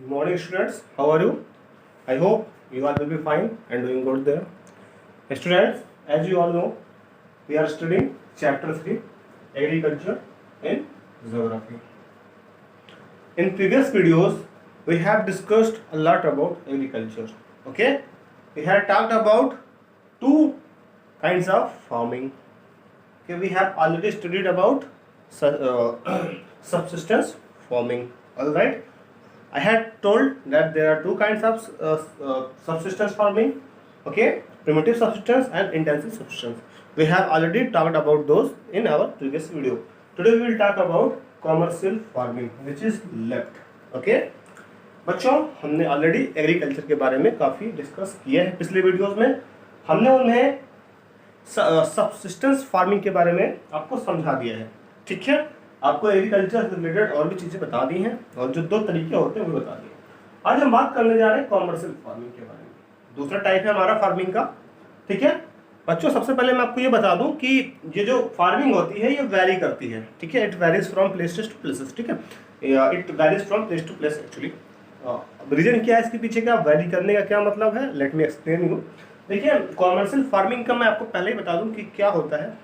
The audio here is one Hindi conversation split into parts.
Morning students, how are you? I hope you all will be fine and doing good there. Students, as you all know, we are studying chapter 3 Agriculture in Geography. In previous videos, we have discussed a lot about agriculture. Okay? We have talked about two kinds of farming. Okay, we have already studied about subsistence farming. Alright? I had told that there are two kinds of subsistence farming, okay, primitive subsistence and intensive subsistence. We have already talked about those in our previous video. Today we will talk about commercial farming, which is left. Okay, बच्चों हमने ऑलरेडी एग्रीकल्चर के बारे में काफ़ी डिस्कस किया है पिछले वीडियोस में. हमने उन्हें सबसिस्टेंस फार्मिंग के बारे में आपको समझा दिया है. ठीक है, आपको एग्रीकल्चर से रिलेटेड और भी चीज़ें बता दी हैं और जो दो तरीके होते हैं वो बता दिए. आज हम बात करने जा रहे हैं कॉमर्शियल फार्मिंग के बारे में. दूसरा टाइप है हमारा फार्मिंग का. ठीक है बच्चों, सबसे पहले मैं आपको ये बता दूं कि ये जो फार्मिंग होती है ये वेरी करती है. ठीक है, it varies from places to places. ठीक है, it varies from place to place. Actually reason क्या है इसके पीछे का, वेरी करने का क्या मतलब है, लेट मी एक्सप्लेन यू. देखिए, कॉमर्शियल फार्मिंग का मैं आपको पहले ही बता दूं कि क्या होता है.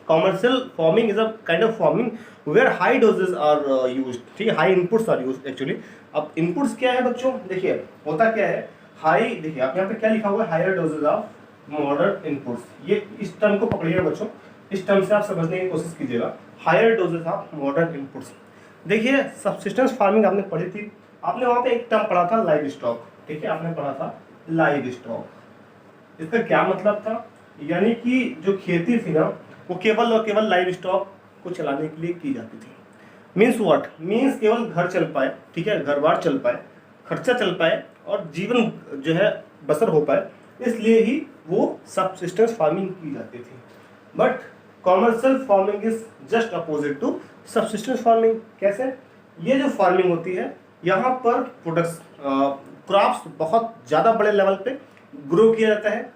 Commercial farming is a kind of farming where high doses are used. ठीक है, high inputs are used actually. अब इनपुट्स क्या है बच्चों, देखिए होता क्या है, हाई, देखिए आप यहाँ पे क्या लिखा हुआ है, higher doses of modern inputs. ये इस टर्म को पकड़िएगा बच्चों, इस टर्म से आप समझने की कोशिश कीजिएगा. Higher doses of modern inputs. देखिए, सबसिस्टेंस फार्मिंग आपने पढ़ी थी, आपने वहाँ पे एक टर्म पढ़ा था लाइव स्टॉक. ठीक है, आपने पढ़ा था लाइव स्टॉक. इसका क्या मतलब था, यानी कि जो खेती थी ना वो केवल और केवल लाइव स्टॉक को चलाने के लिए की जाती थी. मीन्स व्हाट, मीन्स केवल घर चल पाए. ठीक है, घर बार चल पाए, खर्चा चल पाए और जीवन जो है बसर हो पाए, इसलिए ही वो सबसिस्टेंस फार्मिंग की जाती थी. But commercial farming is just opposite to subsistence farming. कैसे, ये जो फार्मिंग होती है यहाँ पर प्रोडक्ट्स क्रॉप्स बहुत ज़्यादा बड़े लेवल पे ग्रो किया जाता है,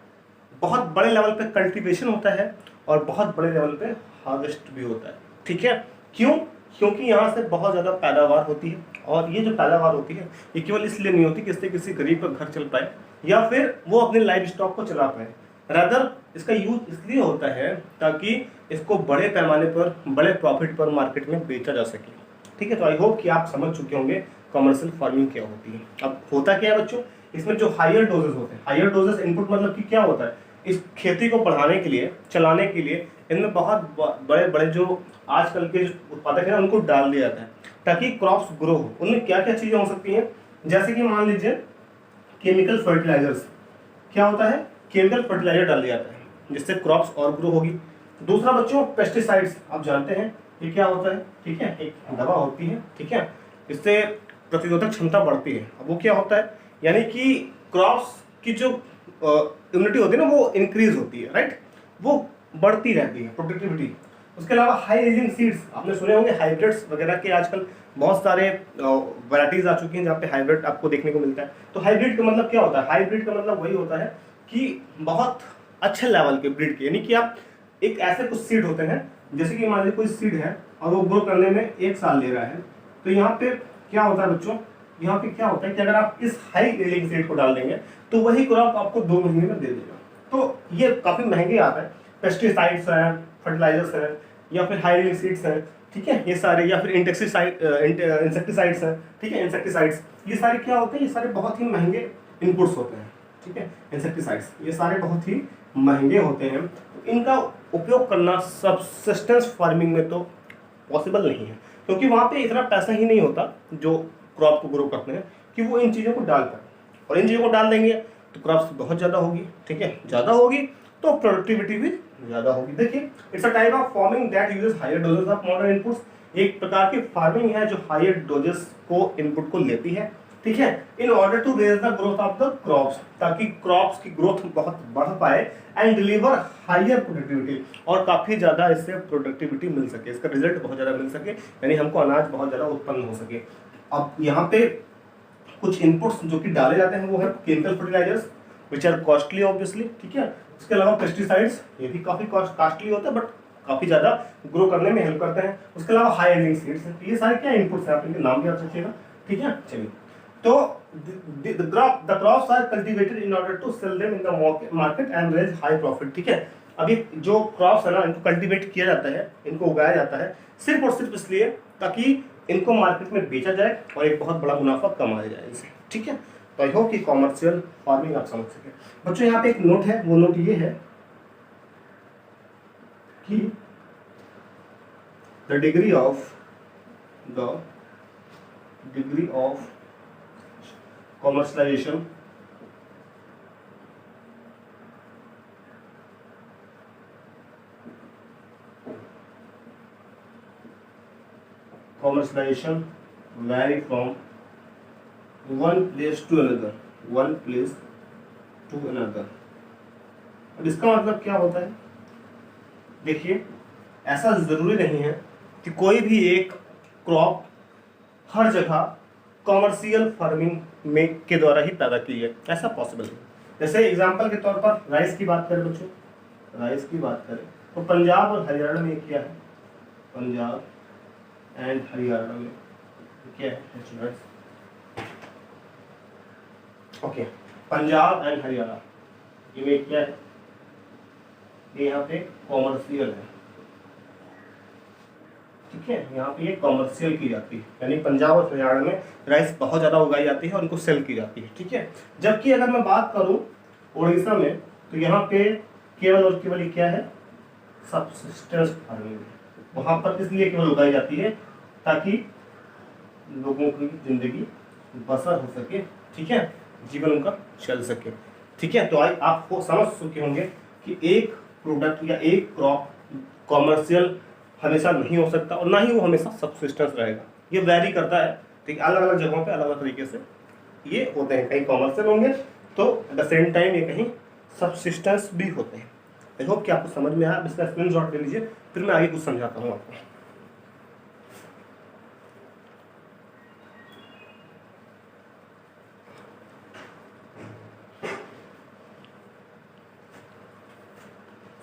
बहुत बड़े लेवल पे कल्टीवेशन होता है और बहुत बड़े लेवल पे हार्वेस्ट भी होता है. ठीक है, क्यों, क्योंकि यहाँ से बहुत ज़्यादा पैदावार होती है. और ये जो पैदावार होती है ये केवल इसलिए नहीं होती कि इससे किसी गरीब का घर चल पाए या फिर वो अपने लाइव स्टॉक को चला पाए. रादर इसका यूज इसलिए होता है ताकि इसको बड़े पैमाने पर बड़े प्रॉफिट पर मार्केट में बेचा जा सके. ठीक है, तो आई होप कि आप समझ चुके होंगे कमर्शियल फार्मिंग क्या होती है. अब होता क्या है बच्चों, इसमें जो हायर डोजेस होते हैं, हायर डोजेस इनपुट मतलब कि क्या होता है, इस खेती को बढ़ाने के लिए, चलाने के लिए इनमें बहुत बड़े बड़े जो आजकल के जो उत्पादक हैं उनको डाल दिया जाता है ताकि क्रॉप्स ग्रो हो. उनमें क्या क्या चीज़ें हो सकती हैं, जैसे कि मान लीजिए केमिकल फर्टिलाइजर्स. क्या होता है, केमिकल फर्टिलाइजर डाल दिया जाता है जिससे क्रॉप्स और ग्रो होगी. दूसरा बच्चों पेस्टिसाइड्स, आप जानते हैं ये क्या होता है. ठीक है, एक दवा होती है. ठीक है, इससे प्रतिरोधक क्षमता बढ़ती है. अब वो क्या होता है, यानी कि क्रॉप्स की जो इम्यूनिटी होती है ना वो इंक्रीज होती है. राइट, वो बढ़ती रहती है, प्रोडक्टिविटी. उसके अलावा हाई रेजिंग सीड्स, आपने सुने होंगे हाइब्रिड्स वगैरह के आजकल बहुत सारे वैराइटीज आ चुकी हैं जहाँ पे हाइब्रिड आपको देखने को मिलता है. तो हाइब्रिड का मतलब क्या होता है, हाइब्रिड का मतलब वही होता है कि बहुत अच्छे लेवल के ब्रीड के, यानी कि आप एक ऐसे कुछ सीड होते हैं, जैसे कि मान लीजिए कोई सीड है और वो ग्रो करने में 1 साल ले रहा है, तो यहाँ पे क्या होता है बच्चों, यहाँ पे क्या होता है कि अगर आप इस हाई रेजिंग सीड को डाल देंगे तो वही क्रॉप आपको 2 महीने में दे देगा. तो ये काफ़ी महंगे आता है. पेस्टिसाइड्स हैं, फर्टिलाइजर्स हैं, या फिर हाई रेजिंग सीड्स हैं. ठीक है, ये सारे, या फिर इंसेक्टिसाइड्स हैं. ठीक है, इंसेक्टिसाइड्स ये सारे क्या होते हैं, ये सारे बहुत ही महंगे इनपुट्स होते हैं. ठीक है, इंसेक्टिसाइड्स ये सारे बहुत ही महंगे होते हैं. तो इनका उपयोग करना सबसिस्टेंस फार्मिंग में तो पॉसिबल नहीं है, क्योंकि वहाँ पे इतना पैसा ही नहीं होता जो क्रॉप को ग्रो करते हैं कि वो इन चीज़ों को डाल पाए. और इन चीज़ों को डाल देंगे तो क्रॉप्स बहुत ज़्यादा होगी. ठीक है, ज़्यादा होगी तो प्रोडक्टिविटी भी ज़्यादा होगी. देखिए, it's a type of farming that uses higher doses of modern inputs. एक प्रकार की फार्मिंग है जो हायर डोजेस को इनपुट को लेती है. ठीक है, in order to raise the growth of the crops, ताकि क्रॉप्स की ग्रोथ बहुत बढ़ पाए एंड डिलीवर हायर प्रोडक्टिविटी, और काफ़ी ज़्यादा इससे प्रोडक्टिविटी मिल सके, इसका रिजल्ट बहुत ज़्यादा मिल सके, यानी हमको अनाज बहुत ज़्यादा उत्पन्न हो सके. अब यहाँ पे कुछ इनपुट्स जो कि डाले जाते हैं वो है chemical fertilizers which are costly obviously. ठीक है, उसके अलावा पेस्टिसाइड्स, ये भी काफ़ी कॉस्टली होता है बट काफ़ी ज़्यादा ग्रो करने में हेल्प करते हैं. उसके अलावा हाई रेजिंग सीड्स हैं. ये सारे क्या इनपुट्स हैं, आप इनके नाम भी याद रखिएगा. ठीक है, चलिए तो the crops are cultivated in order to sell them in the market and raise high profit, ठीक है। अभी जो क्रॉप्स है ना, इनको कल्टीवेट किया जाता है, इनको उगाया जाता है सिर्फ और सिर्फ इसलिए ताकि इनको मार्केट में बेचा जाए और एक बहुत बड़ा मुनाफा कमाया जाए इनसे, ठीक है। तो आई होप कि कॉमर्शियल फार्मिंग आप समझ सके। बच्चों यहाँ पे एक नोट है, वो नोट ये है कि the degree of commercialization vary from one place to another, अब इसका मतलब क्या होता है? देखिए, ऐसा जरूरी नहीं है कि कोई भी एक क्रॉप हर जगह कॉमर्शियल फार्मिंग में के द्वारा ही पैदा की है, ऐसा पॉसिबल है। जैसे एग्जांपल के तौर पर राइस की बात करें बच्चों, राइस की बात करें तो पंजाब और हरियाणा में क्या है? पंजाब एंड हरियाणा में क्या है? ओके, पंजाब एंड हरियाणा ये क्या है? ये यहाँ पे कॉमर्शियल है, ठीक है। यहाँ पे ये कॉमर्शियल की जाती है, यानी पंजाब और हरियाणा में राइस बहुत ज़्यादा उगाई जाती है और इनको सेल की जाती है, ठीक है। जबकि अगर मैं बात करूँ उड़ीसा में, तो यहाँ पे केवल और केवल ये क्या है? Subsistence farming. वहाँ पर इसलिए केवल उगाई जाती है ताकि लोगों की जिंदगी बसर हो सके, ठीक है, जीवन उनका चल सके, ठीक है। तो आपको समझ चुके होंगे कि एक प्रोडक्ट या एक क्रॉप कॉमर्शियल हमेशा नहीं हो सकता और ना ही वो हमेशा सबसिस्टेंस रहेगा, ये वैरी करता है, ठीक है। अलग अलग जगहों पे अलग अलग तरीके से ये होते हैं, कहीं कॉमर्शियल होंगे तो एट द सेम टाइम ये कहीं सबसिस्टेंस भी होते हैं। आई होप कि आपको समझ में आया। इसका स्क्रीनशॉट ले लीजिए, फिर मैं आगे कुछ समझाता हूँ आपको।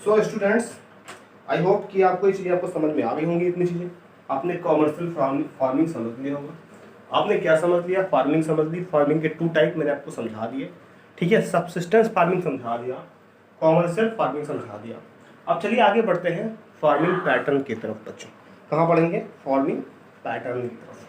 सो स्टूडेंट्स, आई होप कि आपको ये चीज़ें आपको समझ में आ गई होंगी। इतनी चीज़ें आपने कॉमर्शियल फार्मिंग समझ लिया होगा। आपने क्या समझ लिया? फार्मिंग समझ ली। फार्मिंग के 2 टाइप मैंने आपको समझा दिए, ठीक है। सबसिस्टेंस फार्मिंग समझा दिया, कॉमर्शियल फार्मिंग समझा दिया। अब चलिए आगे बढ़ते हैं फार्मिंग पैटर्न की तरफ। बच्चों कहाँ पढ़ेंगे? फार्मिंग पैटर्न की तरफ।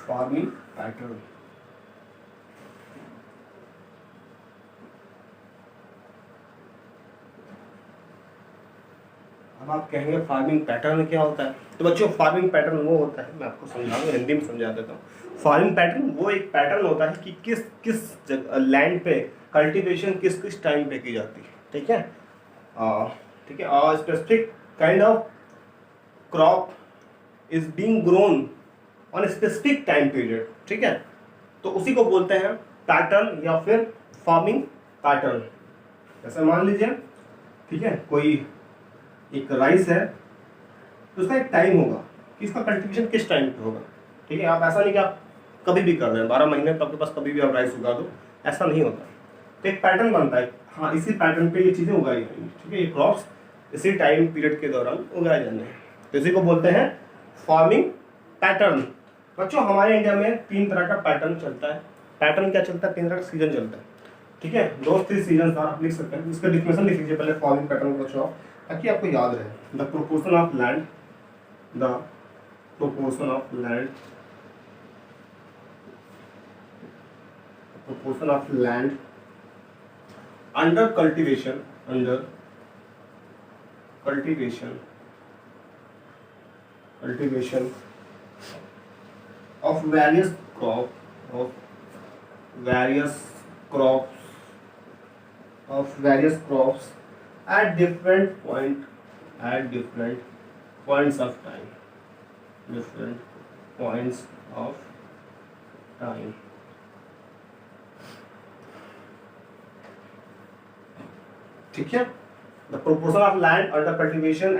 फार्मिंग पैटर्न, अब आप कहेंगे फार्मिंग पैटर्न क्या होता है? तो बच्चों फार्मिंग पैटर्न वो होता है, मैं आपको समझाऊंगा, हिंदी में समझा देता हूँ। फार्मिंग पैटर्न वो एक पैटर्न होता है कि किस किस लैंड पे कल्टीवेशन किस किस टाइम पे की जाती है, ठीक है। ठीक है, और specific kind of crop is being grown on specific time period, ठीक है। तो उसी को बोलते हैं पैटर्न या फिर फार्मिंग पैटर्न। जैसे मान लीजिए, ठीक है, कोई एक राइस है तो उसका एक टाइम होगा कि इसका कल्टीवेशन किस टाइम पे होगा, ठीक है। आप ऐसा नहीं कि आप कभी भी कर रहे हैं 12 महीने तो आपके पास कभी भी आप राइस उगा दो, ऐसा नहीं होता। तो एक पैटर्न बनता है, हाँ इसी पैटर्न पे ये चीज़ें उगाई जाएंगी, ठीक है। ये क्रॉप्स इसी टाइम पीरियड के दौरान उगाए जाने हैं, तो इसी को बोलते हैं फार्मिंग पैटर्न। बच्चों हमारे इंडिया में 3 तरह का पैटर्न चलता है। पैटर्न क्या चलता है? 3 तरह का सीजन चलता है, ठीक है। 2-3 सीजन आप लिख सकते हैं। इसका डिफिनेशन लिख लीजिए पहले फार्मिंग पैटर्न को बच्चों, ताकि आपको याद रहे। The proportion of land, the proportion of land, proportion of land under cultivation, under cultivation, cultivation of various crops at different points of time, ठीक है। The proportion of land under cultivation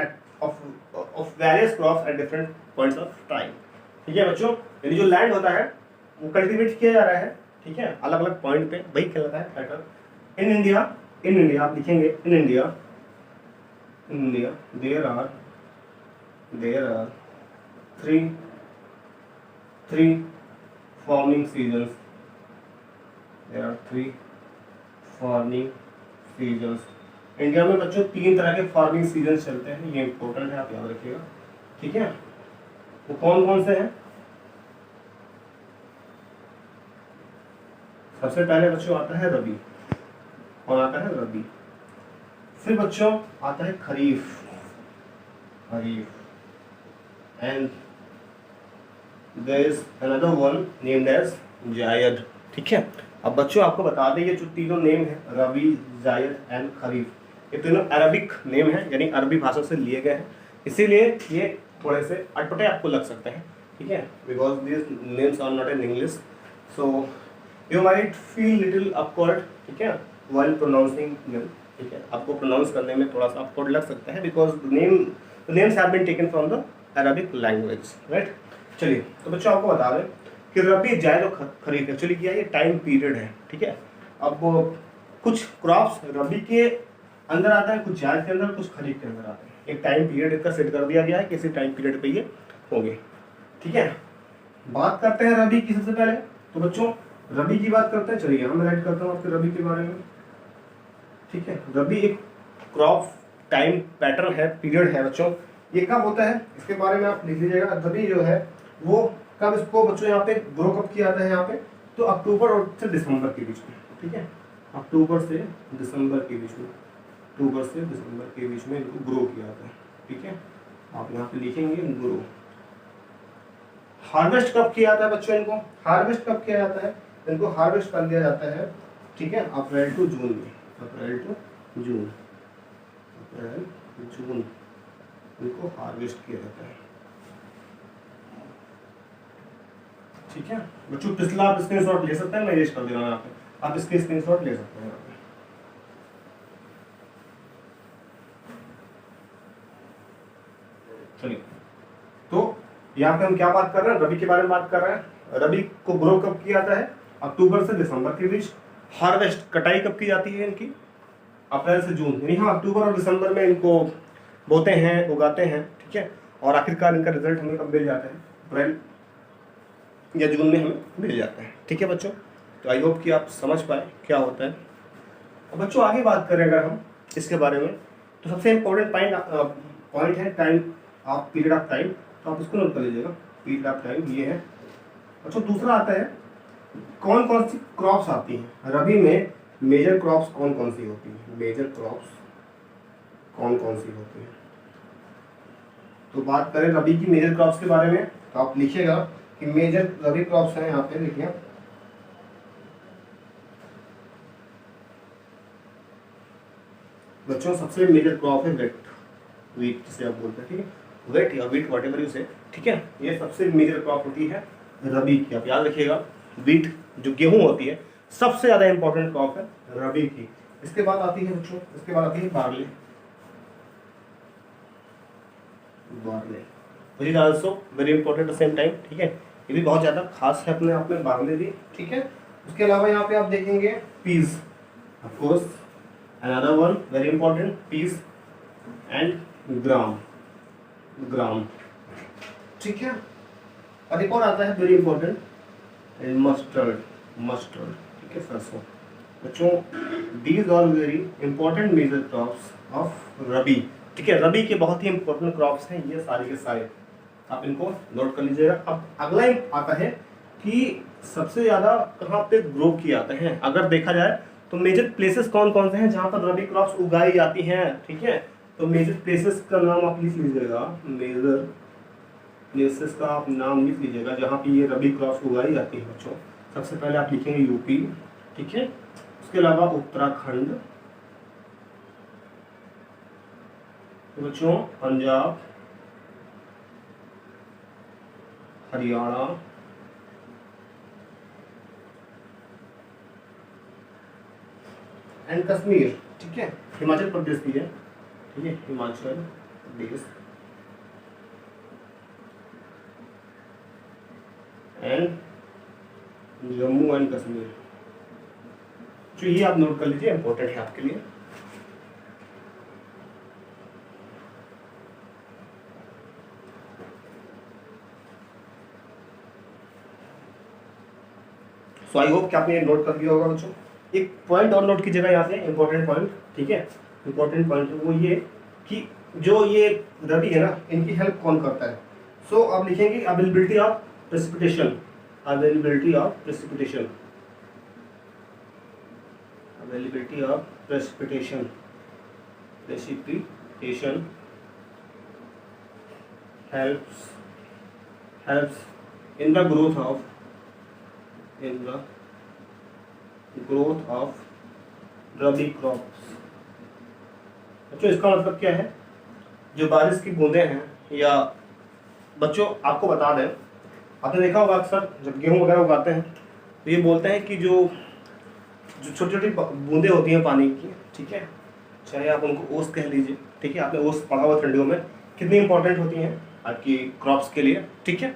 of various crops at different points of time, ठीक है बच्चों, यानी जो लैंड होता है वो कल्टीवेट किया जा रहा है, ठीक है, अलग अलग पॉइंट पे, वही कहलाता है फैक्टर। इन इंडिया आप लिखेंगे in India there are three farming seasons, there are 3 farming seasons. India में बच्चों 3 तरह के फार्मिंग सीजन चलते हैं, ये इंपॉर्टेंट है, आप याद रखिएगा, ठीक है। वो कौन कौन से हैं? सबसे पहले बच्चों आता है रबी, कौन आता है? रबी। फिर बच्चों आता है kharif, and there is another one named as zaid, ठीक है। अब बच्चों आपको बता दें ये जो तीनों नेम है, रबी, जायद एंड खरीफ, ये तीनों अरबिक नेम है, यानी अरबी भाषा से लिए गए हैं, इसीलिए ये थोड़े से अटपटे आपको लग सकते हैं, ठीक है, because this names are not in English, so you might feel little awkward, ठीक है, व्हाइल प्रोनाउंसिंग देम, ठीक है, आपको प्रोनाउंस करने में थोड़ा सा ऑकवर्ड लग सकता है, because names have been taken from the Arabic language, right. चलिए, तो बच्चों आपको बता दें कि रबी, जायद और खरीफ एक्चुअली क्या है, ये टाइम पीरियड है, ठीक है। अब कुछ क्रॉप्स रबी के अंदर आता है, कुछ जायद के अंदर, कुछ खरीफ के अंदर आते हैं, एक टाइम पीरियड इसका सेट कर दिया गया है, किसी टाइम पीरियड पे ये होंगे, ठीक है। बात करते हैं रबी की सबसे पहले, तो बच्चों रबी की बात करते हैं, चलिए हम राइट करता हूँ आपके रबी के बारे में, ठीक है। रबी एक क्रॉप टाइम पैटर्न है, पीरियड है बच्चों, ये कब होता है इसके बारे में आप लिख लीजिएगा। रबी जो है वो कब, इसको बच्चों यहाँ पे ग्रो कब किया जाता है यहाँ पे, तो अक्टूबर और से दिसंबर के बीच में, ठीक है, अक्टूबर से दिसंबर के बीच में, अक्टूबर से दिसंबर के बीच में इनको ग्रो किया जाता है, ठीक है, आप यहाँ पे लिखेंगे ग्रो। हार्वेस्ट कब किया जाता है बच्चों, इनको हार्वेस्ट कब किया जाता है, इनको हार्वेस्ट कर लिया जाता है, ठीक है, अप्रैल टू जून में, अप्रैल जून इनको हार्वेस्ट किया जाता है, ठीक है बच्चों। पिछला आप स्क्रीनशॉट ले सकते हैं, मैं इरेज कर दे रहा हूँ यहाँ पे, आप इसके स्क्रीनशॉट ले सकते हैं यहाँ पे। चलिए, तो यहाँ पे हम क्या बात कर रहे हैं, रबी के बारे में बात कर रहे हैं। रबी को ग्रो कब किया जाता है, अक्टूबर से दिसंबर के बीच। हार्वेस्ट, कटाई कब की जाती है इनकी, अप्रैल से जून, यानी हाँ अक्टूबर और दिसंबर में इनको बोते हैं, उगाते हैं, ठीक है, और आखिरकार इनका रिजल्ट हमें कब मिल जाता है, अप्रैल या जून में हमें मिल जाता है, ठीक है बच्चों। तो आई होप कि आप समझ पाए क्या होता है। अब बच्चों आगे बात करें अगर हम इसके बारे में, तो सबसे इम्पोर्टेंट पॉइंट है time of period of time, तो आप इसको नोट कर लीजिएगा, पीरियड ऑफ टाइम ये है। अच्छा, दूसरा आता है कौन कौन सी क्रॉप्स आती हैं रबी में, मेजर क्रॉप्स कौन कौन सी होती हैं, मेजर क्रॉप्स कौन कौन सी होती हैं। तो बात करें रबी की मेजर क्रॉप्स के बारे में, तो आप लिखिएगा कि मेजर रबी क्रॉप्स हैं, यहाँ पे लिखिए बच्चों। सबसे मेजर क्रॉप है वेट, वीट जिसे आप बोलते हैं, ठीक है, वेट या वीट वॉट एवर यू से, ठीक है, ये सबसे मेजर क्रॉप होती है रबी की। आप याद रखिएगा, वीट जो गेहूं होती है सबसे ज्यादा इंपॉर्टेंट क्रॉप है रबी की। इसके बाद आती है बच्चों, इसके बाद आती है barley, which is also very important at the same time, ठीक है, ये भी बहुत ज्यादा खास है अपने आप में, बार्ले भी, ठीक है। उसके अलावा यहाँ पे आप देखेंगे peas, of course another one very important, peas and gram, ठीक है। और एक और आता है वेरी इंपॉर्टेंट, मस्टर्ड, ठीक है, सरसों। बच्चों these are very important major crops of rabi, ठीक है, रबी के बहुत ही इंपॉर्टेंट क्रॉप्स हैं ये सारे के सारे, आप इनको नोट कर लीजिएगा। अब अगला आता है कि सबसे ज्यादा कहाँ पे ग्रो किए जाते हैं, अगर देखा जाए तो मेजर प्लेसेस कौन कौन से हैं जहाँ पर रबी क्रॉप्स उगाई जाती हैं, ठीक है। तो मेजर प्लेसेस का नाम आप लिख लीजिएगा, मेजर प्लेसेस का आप नाम लिख लीजिएगा जहाँ पे ये रबी क्रॉप्स उगाई जाती है बच्चों। सबसे पहले आप लिखेंगे यूपी, ठीक है, उसके अलावा उत्तराखंड, तो बच्चों पंजाब, हरियाणा, एंड कश्मीर, ठीक है, हिमाचल प्रदेश भी है, ठीक है, हिमाचल प्रदेश, एंड जम्मू एंड कश्मीर। तो ये आप नोट कर लीजिए, इंपॉर्टेंट है आपके लिए। सो आई होप कि आपने नोट कर दिया होगा बच्चों। एक पॉइंट और नोट कीजिएगा यहाँ से, इंपॉर्टेंट पॉइंट, ठीक है। इंपॉर्टेंट पॉइंट वो ये कि जो ये रबी है ना, इनकी हेल्प कौन करता है। सो आप लिखेंगे availability of precipitation, availability of precipitation, availability of precipitation, precipitation helps in the growth of rabi crops. बच्चों इसका मतलब क्या है, जो बारिश की बूंदें हैं, या बच्चों आपको बता दें, आपने देखा होगा अक्सर जब गेहूं वगैरह उगाते हैं तो ये बोलते हैं कि जो छोटी छोटी बूंदें होती हैं पानी की, ठीक है, चाहे आप उनको ओस कह लीजिए, ठीक है, आपने ओस पढ़ा हुआ ठंडियों में, कितनी इंपॉर्टेंट होती हैं आपकी क्रॉप्स के लिए, ठीक है।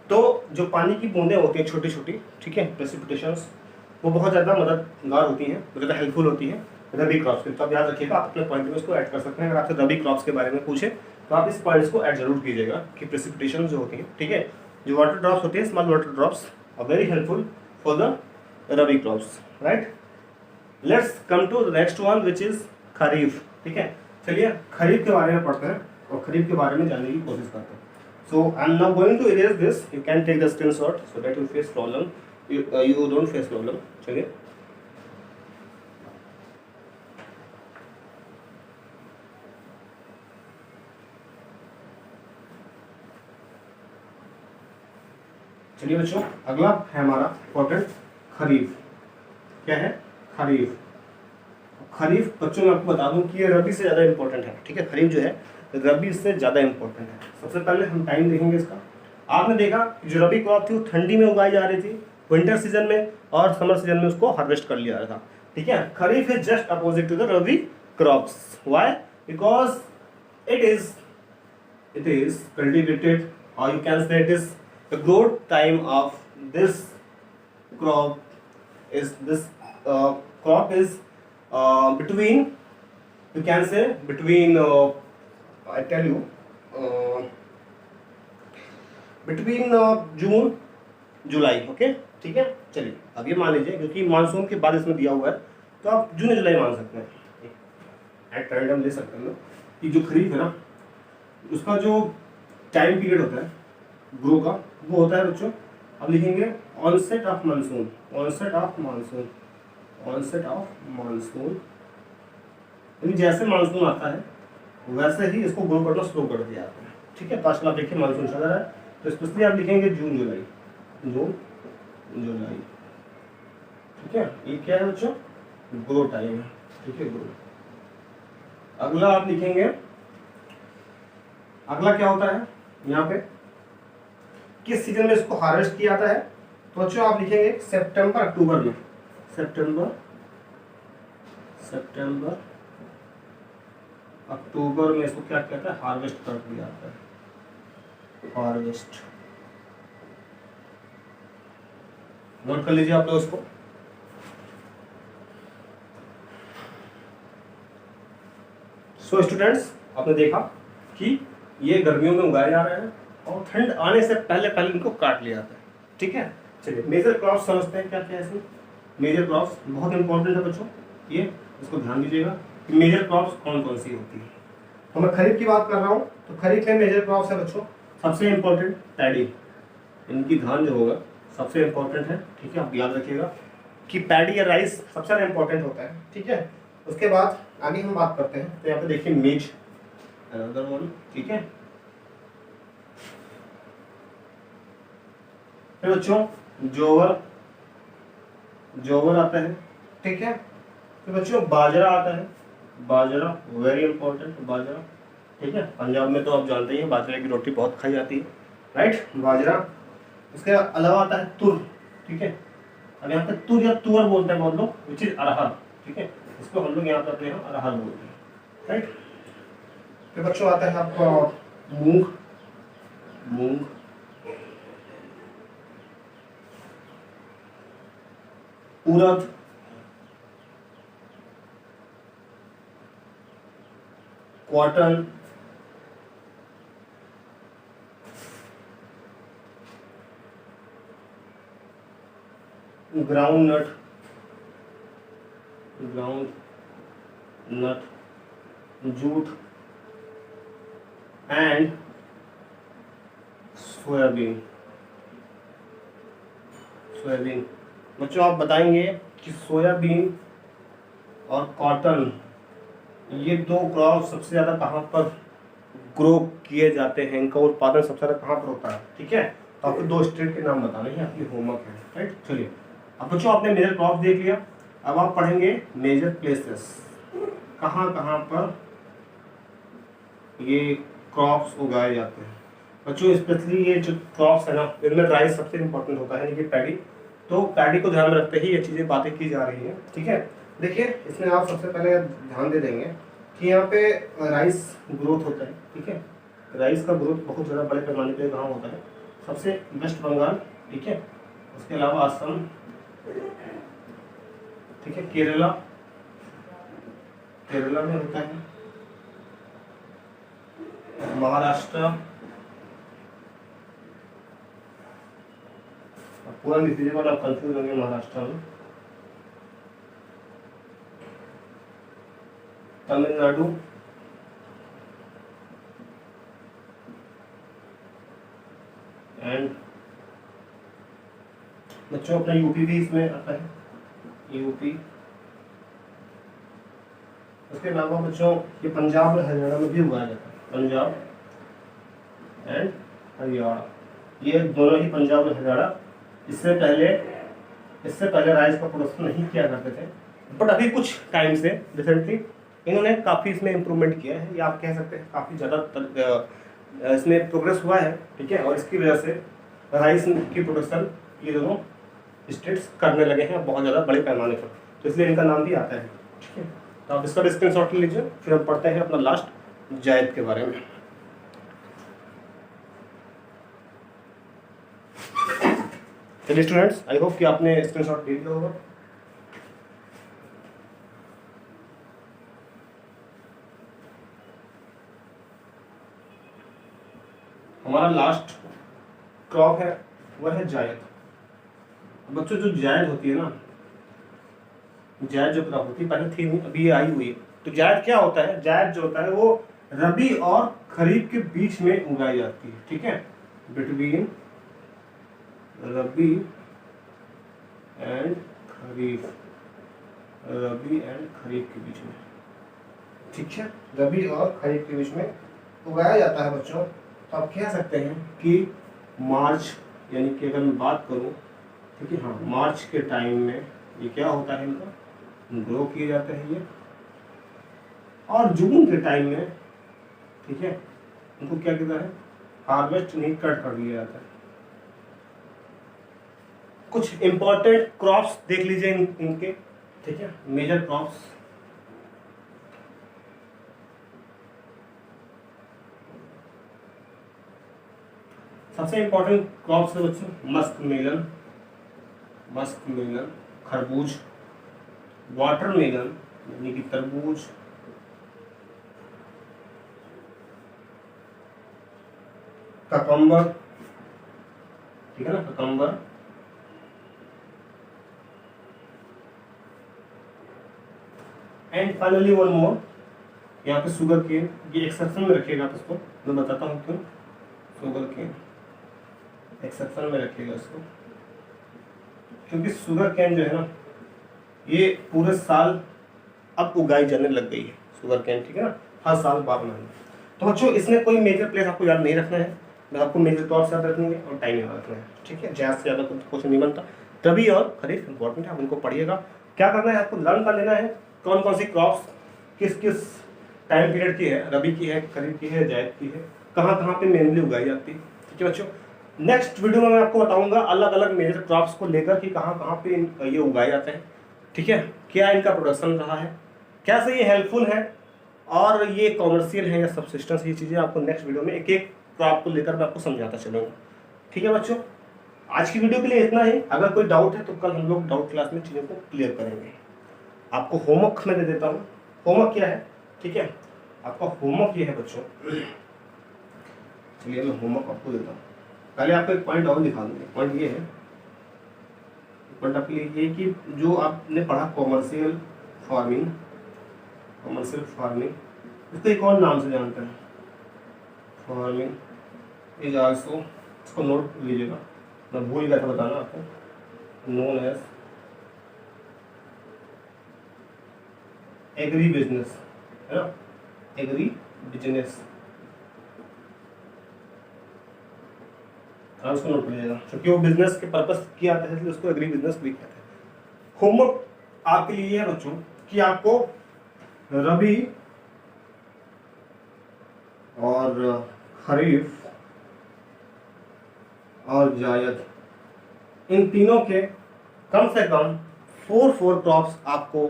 तो जो पानी की बूंदें होती हैं छोटी छोटी, ठीक है, प्रेसिपिटेशंस, वो बहुत ज़्यादा मददगार होती हैं, बहुत ज़्यादा हेल्पफुल होती हैं रबी क्रॉप्स के। तो आप याद रखिएगा, आप अपने पॉइंट में इसको ऐड कर सकते हैं। अगर आपसे रबी क्रॉप्स के बारे में पूछे तो आप इस पॉइंट्स को ऐड जरूर कीजिएगा कि प्रेसिपिटेशन जो होती है, ठीक है, जो वाटर ड्रॉप्स होती है, small water drops are very helpful for the rabi crops, right. Let's come to the next one which is kharif, ठीक है। चलिए खरीफ के बारे में पढ़ते हैं और खरीफ के बारे में जानने की कोशिश करते हैं। So I am now going to erase this. You can take the screenshot so that you face problem. You don't face problem. चलिए चलिए बच्चों, अगला है हमारा इम्पोर्टेंट खरीफ। क्या है खरीफ? खरीफ बच्चों मैं आपको बता दूं कि ये रबी से ज़्यादा इंपॉर्टेंट है, ठीक है। खरीफ जो है रबी से ज़्यादा इंपॉर्टेंट है। सबसे पहले हम टाइम देखेंगे इसका। आपने देखा जो रबी क्रॉप थी वो ठंडी में उगाई जा रही थी, विंटर सीजन में, और समर सीजन में उसको हार्वेस्ट कर लिया था, ठीक है। Kharif is just opposite to the rabi crops. Why? Because it is cultivated, or you can say it is the growth time of this crop is between, you can say between I tell you between June July, okay, ठीक है। चलिए अब ये मान लीजिए, क्योंकि मानसून के बाद इसमें दिया हुआ है तो आप जून जुलाई मान सकते हैं, एट रैंडम ले सकते हैं कि जो खरीफ है ना उसका जो टाइम पीरियड होता है ग्रो का, वो होता है बच्चों, अब लिखेंगे onset of monsoon, onset of monsoon, onset of monsoon, यानी जैसे मानसून आता है वैसे ही इसको ग्रो करना स्लो कर दिया जाता है, ठीक है। तो आजकल आप देखिए मानसून चल रहा है, तो स्पेशली आप लिखेंगे जून जुलाई, जून जुलाई, ठीक है। ये क्या है बच्चों? ग्रो टाइम है, ठीक है, ग्रो। अगला आप लिखेंगे, अगला क्या होता है यहाँ पे, किस सीजन में इसको हार्वेस्ट किया जाता है? तो बच्चों आप लिखेंगे सितंबर अक्टूबर में, सितंबर अक्टूबर में इसको क्या कहता है? हार्वेस्ट कर दिया जाता है, हार्वेस्ट। नोट कर लीजिए आप लोग इसको। सो स्टूडेंट्स, आपने देखा कि ये गर्मियों में उगाए जा रहे हैं और ठंड आने से पहले पहले इनको काट लिया जाता है, ठीक है। चलिए मेजर क्रॉप्स समझते हैं क्या क्या है इसमें। मेजर क्रॉप्स बहुत इंपॉर्टेंट है बच्चों, ये इसको ध्यान दीजिएगा कि मेजर क्रॉप्स कौन कौन सी होती है। तो मैं खरीफ की बात कर रहा हूँ, तो खरीफ में मेजर क्रॉप्स है बच्चों, सबसे इंपॉर्टेंट पैडी, इनकी धान जो होगा सबसे इंपॉर्टेंट है, ठीक है। आप याद रखिएगा कि पैडी या राइस सबसे ज़्यादा इंपॉर्टेंट होता है, ठीक है। उसके बाद आगे हम बात करते हैं, तो यहाँ पे देखिए मेज, अनदर वन, ठीक है। फिर बच्चों जोवर, जोवर आता है, ठीक है। फिर बच्चों बाजरा आता है, बाजरा वेरी इंपॉर्टेंट, बाजरा, ठीक है। पंजाब में तो आप जानते ही हैं बाजरे की रोटी बहुत खाई जाती है, राइट, बाजरा। उसके अलावा आता है तुर, ठीक है। अब यहाँ पे तुर या तुअर बोलते हैं बहुत लोग, विच इज अरहर, ठीक है। इसको हम लोग यहाँ पे अपने यहाँ अरहर बोलते हैं, राइट। फिर बच्चों आता है आपका मूंग, मूंग, उड़द, cotton, ground nut, jute and soybean. बच्चों आप बताएंगे कि सोयाबीन और कॉटन ये दो क्रॉप सबसे ज़्यादा कहाँ पर ग्रो किए जाते हैं, इनका उत्पादन सबसे ज़्यादा कहाँ पर होता है। ठीक है, तो आपको दो स्टेट के नाम बताने हैं, आपकी होमवर्क है। राइट, चलिए अब बच्चों आपने मेजर क्रॉप देख लिया, अब आप पढ़ेंगे मेजर प्लेसेस, कहाँ कहाँ पर ये क्रॉप्स उगाए जाते हैं। बच्चों स्पेशली ये जो क्रॉप्स है ना, इनमें राइस सबसे इम्पोर्टेंट होता है, यानी कि पैडी। तो पैडी को ध्यान में रखते ही ये चीज़ें बातें की जा रही हैं। ठीक है, देखिए इसमें आप सबसे पहले ध्यान दे देंगे कि यहाँ पे राइस ग्रोथ होता है। ठीक है, राइस का ग्रोथ बहुत ज़्यादा बड़े पैमाने पे कहाँ होता है, सबसे वेस्ट बंगाल, ठीक है, उसके अलावा असम, ठीक है, केरला में होता है, महाराष्ट्र, पूरा लिख दीजिएगा, आप कंफ्यूज होंगे, महाराष्ट्र में, तमिलनाडु, एंड बच्चों अपना यूपी भी इसमें आता है, यूपी। उसके अलावा बच्चों ये पंजाब और हरियाणा में भी उगाया जाता है, पंजाब एंड हरियाणा, ये दोनों ही पंजाब और हरियाणा। इससे पहले राइस का प्रोडक्शन नहीं किया करते थे, बट अभी कुछ टाइम से रिसेंटली इन्होंने काफ़ी इसमें इम्प्रूवमेंट किया है, या आप कह सकते हैं काफ़ी ज़्यादा इसमें प्रोग्रेस हुआ है। ठीक है, और इसकी वजह से राइस की प्रोडक्शन ये दोनों स्टेट्स करने लगे हैं बहुत ज़्यादा बड़े पैमाने पर, तो इसलिए इनका नाम भी आता है। ठीक है, तो आप इसका स्क्रीनशॉट ले लीजिए, फिर हम पढ़ते हैं अपना लास्ट जायद के बारे में। चलिए स्टूडेंट्स, आई होप कि आपने स्क्रीनशॉट ले लिया होगा। हमारा लास्ट क्रॉप है वह है जायद। बच्चों जो जायद होती है ना, जायद जो क्रॉप होती है पहले थी नहीं, अभी ये आई हुई है। तो जायद क्या होता है, जायद जो होता है वो रबी और खरीफ के बीच में उगाई जाती है। ठीक है, between rabi and kharif, rabi and kharif के बीच में। ठीक है, रबी और खरीफ के बीच में उगाया जाता है बच्चों। तो आप कह सकते हैं कि मार्च, यानी कि अगर मैं बात करूं, ठीक है, हाँ, मार्च के टाइम में ये क्या होता है, इनका ग्रो किए जाते हैं ये, और जून के टाइम में, ठीक है, इनको क्या कहता है, हार्वेस्ट नहीं, कट कर दिया जाता है। कुछ इंपॉर्टेंट क्रॉप्स देख लीजिए इनके। ठीक है, मेजर क्रॉप्स, सबसे इंपॉर्टेंट क्रॉप्स है बच्चों मस्क मेलन, खरबूज, वाटरमेलन यानी कि तरबूज, ककम्बर, ठीक है ना, cucumber, and finally one more, यहाँ पे शुगर केन। ये एक्सेप्शन में रखिएगा आप इसको, मैं बताता हूँ क्यों। शुगर केन एक्सेप्शन में रखिएगा इसको, क्योंकि शुगर केन जो है ना ये पूरे साल अब उगाई जाने लग गई है शुगर केन। ठीक है ना, हर साल 12 महीने। तो बच्चों इसमें कोई मेजर प्लेस आपको याद नहीं रखना है, मैं आपको मेजर क्रॉप्स याद रखनी है और टाइम याद रखना है। ठीक है, ज़्यादा से ज़्यादा कुछ क्वेश्चन नहीं बनता। रबी और खरीफ इंपॉर्टेंट है, आप उनको पढ़िएगा। क्या करना है आपको, लर्न कर लेना है कौन कौन सी क्रॉप्स किस किस टाइम पीरियड की है, रबी की है, खरीफ की है, जायद की है, कहाँ कहाँ पे मेनली उगाई जाती है। ठीक है बच्चों, नेक्स्ट वीडियो में मैं आपको बताऊंगा अलग अलग मेजर क्रॉप्स को लेकर कि कहाँ कहाँ पे ये उगाए जाते हैं। ठीक है, क्या इनका प्रोडक्शन रहा है, कैसे ये हेल्पफुल है, और ये कॉमर्शियल है या सब्सिस्टेंस, ये चीज़ें आपको नेक्स्ट वीडियो में एक एक क्रॉप को लेकर मैं आपको समझाता चलूँगा। ठीक है बच्चों, आज की वीडियो के लिए इतना ही। अगर कोई डाउट है तो कल हम लोग डाउट क्लास में चीज़ों को क्लियर करेंगे। आपको होमवर्क मैं दे देता हूँ। होमवर्क क्या है, ठीक है, आपका होमवर्क ये है बच्चों, चलिए मैं होमवर्क आपको देता हूँ। पहले आपको एक पॉइंट और दिखा दूँगा। पॉइंट ये है, पॉइंट आपके लिए ये कि जो आपने पढ़ा कॉमर्शियल फार्मिंग, कॉमर्शियल फार्मिंग इसको एक और नाम से जानते हैं, फार्मिंग इज आल्सो, इसको नोट लीजिएगा, मैं भूल गया था बताना आपको, नोन एज एग्री बिजनेस, है ना, एग्री बिजनेस, उसको नोट लीजिएगा क्योंकि वो बिजनेस के पर्पस किया जाता है इसलिए उसको एग्री बिजनेस भी कहते हैं। होमवर्क आपके लिए है बच्चों कि आपको रबी और खरीफ और जायद इन तीनों के कम से कम 4 क्रॉप्स आपको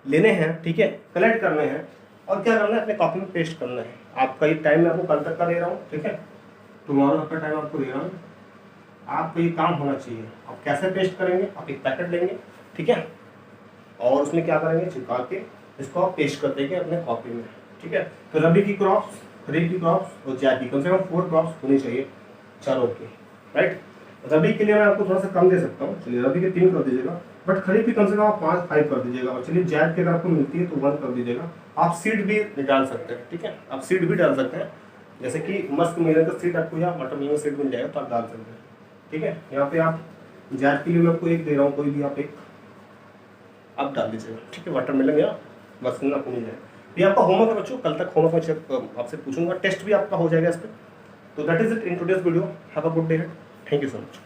लेने हैं, ठीक है, कलेक्ट करने हैं और क्या करना है, अपने कॉपी में पेस्ट करना है। आपका ये टाइम मैं आपको कल तक का दे रहा हूँ, ठीक है, टुमारो का टाइम आपको दे रहा हूँ। आपको ये काम होना चाहिए। आप कैसे पेस्ट करेंगे, आप एक पैकेट लेंगे, ठीक है, और उसमें क्या करेंगे, चिपका के इसको आप पेस्ट कर देंगे अपने कॉपी में, ठीक है। तो रबी की क्रॉप्स, खरीफ की क्रॉप्स और जायद की कम से कम 4 क्रॉप्स होनी चाहिए चारों की, राइट। रबी के लिए मैं आपको थोड़ा सा कम दे सकता हूँ, चलिए रबी के 3 कर दीजिएगा, बट खरीफ की कम से कम आप 5 कर दीजिएगा, और चलिए जायद की अगर आपको मिलती है तो 1 कर दीजिएगा। आप सीड भी डाल सकते हैं, ठीक है, आप सीड भी डाल सकते हैं, जैसे कि मस्क मेलन का सीड आपको या मटर मेलन सीड मिल जाएगा तो आप डाल सकते हैं, ठीक है। यहाँ पे आप जायद के लिए मैं आपको 1 दे रहा हूँ, कोई भी आप 1 आप डाल दीजिएगा, ठीक है, वाटरमेलन या मस्क आपको मिल जाएगा। ये आपका होमवर्क है बच्चों, कल तक होमवर्क मैं आपसे पूछूंगा, टेस्ट भी आपका हो जाएगा इस पर। तो that is it in today's video. Have a good day, thank you so much.